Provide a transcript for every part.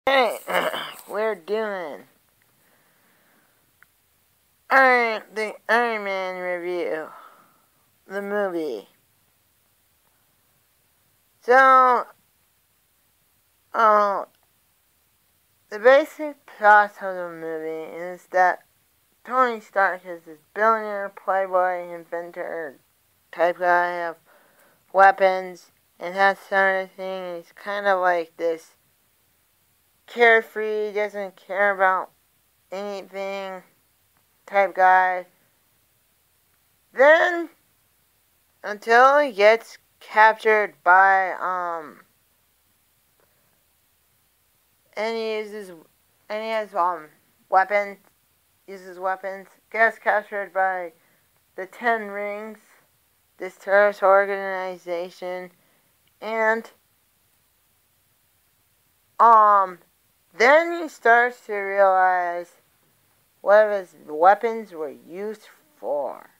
Hey, we're doing the Iron Man review, the movie. So, uh, the basic plot of the movie is that Tony Stark is this billionaire, playboy, inventor type guy of weapons and that sort of thing. He's kind of like this carefree, doesn't care about anything type guy. Then, until he gets captured by, and he has, weapons, uses weapons, gets captured by the Ten Rings, this terrorist organization, and, then he starts to realize what his weapons were used for.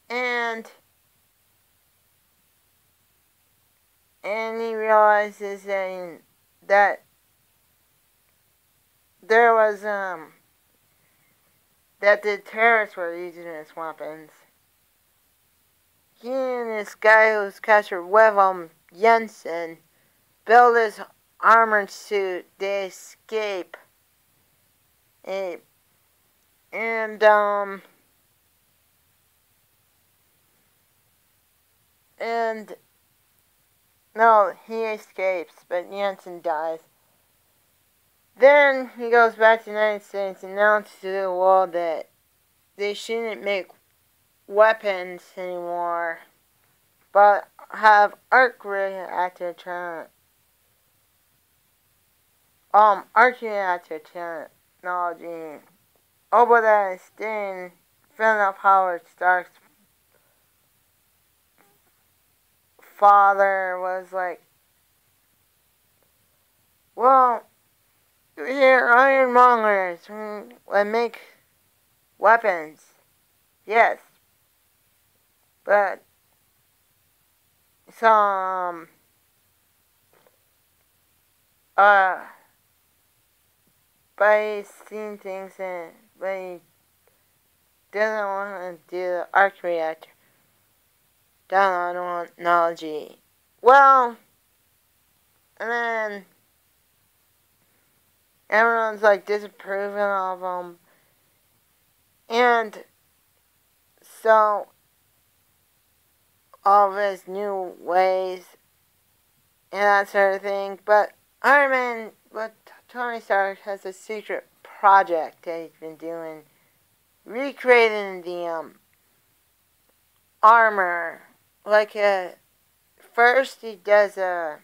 And he realizes that there was, that the terrorists were using his weapons. He and this guy who's captured Wilhelm Jensen build this armored suit. They escape. And no, he escapes, but Jensen dies. Then he goes back to the United States and announces to the world that they shouldn't make weapons anymore, but have arc reactor technology. Obadiah Stane, friend of Howard Stark's father, was like, well, here ironmongers and make weapons. Yes. But some but he's seen things but he doesn't want to do the arc reactor technology. Well, and then everyone's like disapproving of him. And so all of his new ways and that sort of thing. But Tony Stark has a secret project that he's been doing, recreating the armor. Like first he does a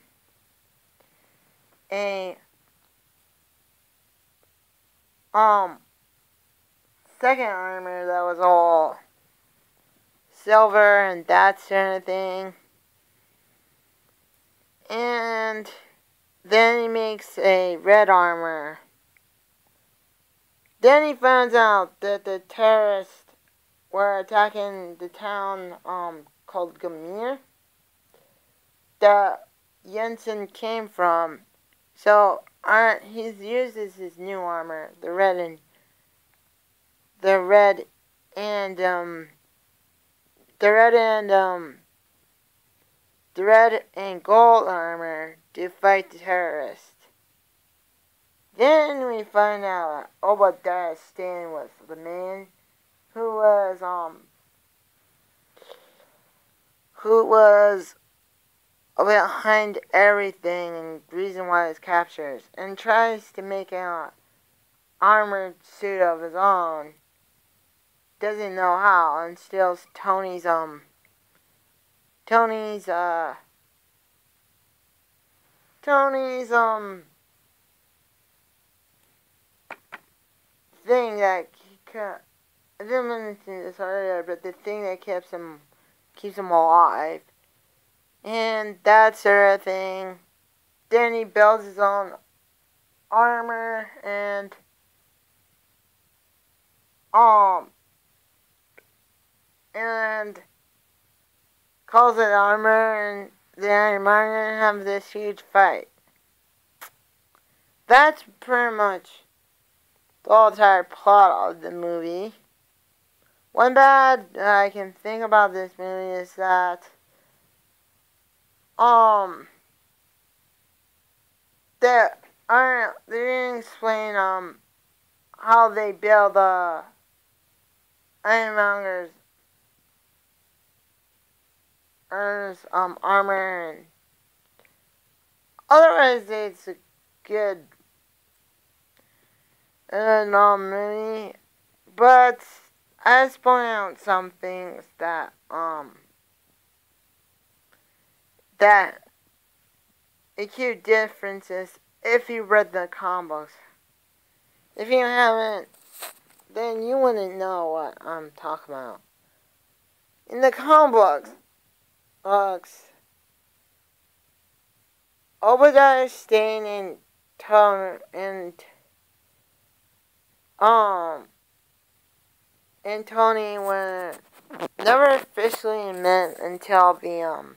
second armor that was all silver and that sort of thing. And then he makes a red armor. Then he finds out that the terrorists were attacking the town called Gamir that Jensen came from. So he uses his new armor, the red and gold armor to fight the terrorists. Then we find out Obadiah Stane was the man who was behind everything and reason why his captures, and tries to make an armored suit of his own. Doesn't know how, and steals Tony's thing that I didn't mention this earlier, but the thing that keeps him alive, and that sort of thing. Then he builds his own armor and calls it armor, and the Iron Man have this huge fight. that's pretty much the whole entire plot of the movie. One bad I can think about this movie is that they didn't explain how they build Ironmonger's armor, and otherwise it's a good movie, but I just point out some things that that acute differences if you read the comic books. If you haven't, then you wouldn't know what I'm talking about. In the comic books, Obadiah Stane and Tony were never officially met until the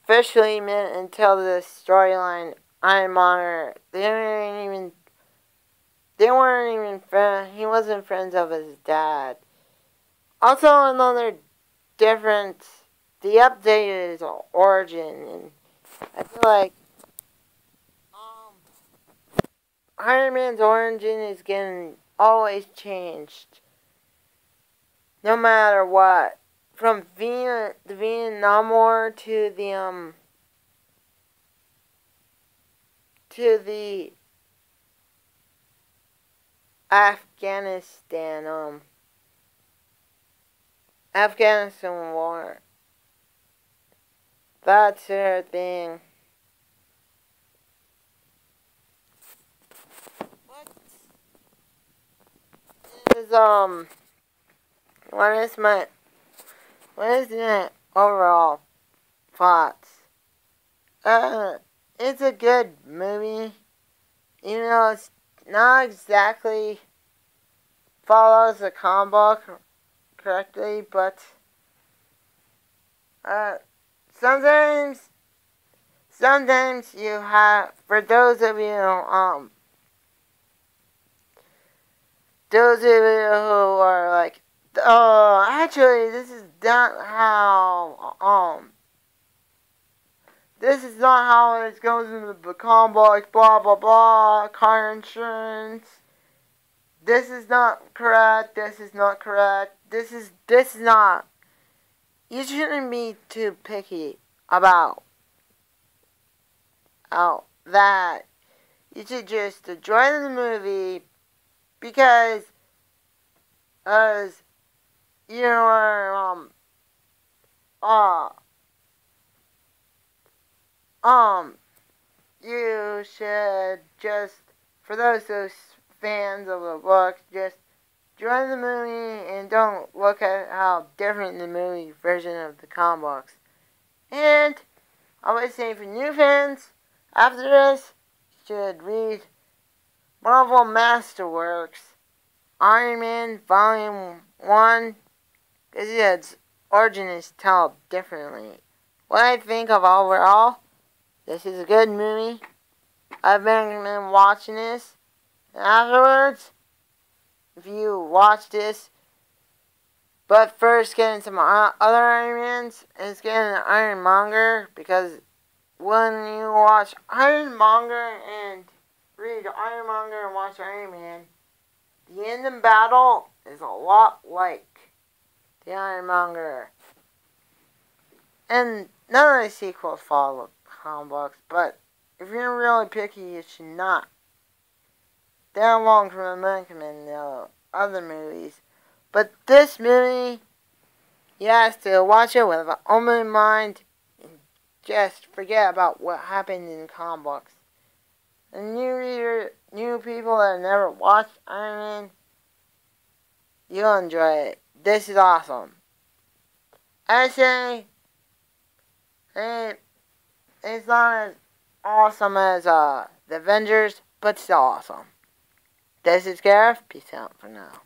officially met until the storyline Ironmonger. They weren't even friends. He wasn't friends of his dad. Also, another difference, the update is origin, and I feel like Iron Man's origin is getting always changed, no matter what. From the Vietnam War to the Afghanistan War. That's their thing. What is my overall thoughts? It's a good movie. Even though it's not exactly follows the comic book correctly, but sometimes you have, for those of you who are like, oh, actually, this is not how it goes in the comic book, blah blah blah, car insurance. This is not correct. This is not correct. This is not. You shouldn't be too picky about that. You should just enjoy the movie because you should just, for those fans of the book, just enjoy the movie and don't look at how different the movie version of the comic books. And I would say for new fans, after this, you should read Marvel Masterworks, Iron Man Volume 1, because its origin is told differently. What I think of overall, this is a good movie. I've been watching this. And afterwards, if you watch this, but first getting some other Iron Mans, and getting an Ironmonger, because when you watch Ironmonger and read Ironmonger and watch Iron Man, the end of battle is a lot like the Ironmonger. And none of the sequels follow comic books, but if you're really picky, you should not. They're long from American and the other movies. But this movie, you have to watch it with an open mind and just forget about what happened in comic books. And new people that have never watched Iron Man, you'll enjoy it. This is awesome. I say, it's not as awesome as the Avengers, but still awesome. This is Gareth. Peace out for now.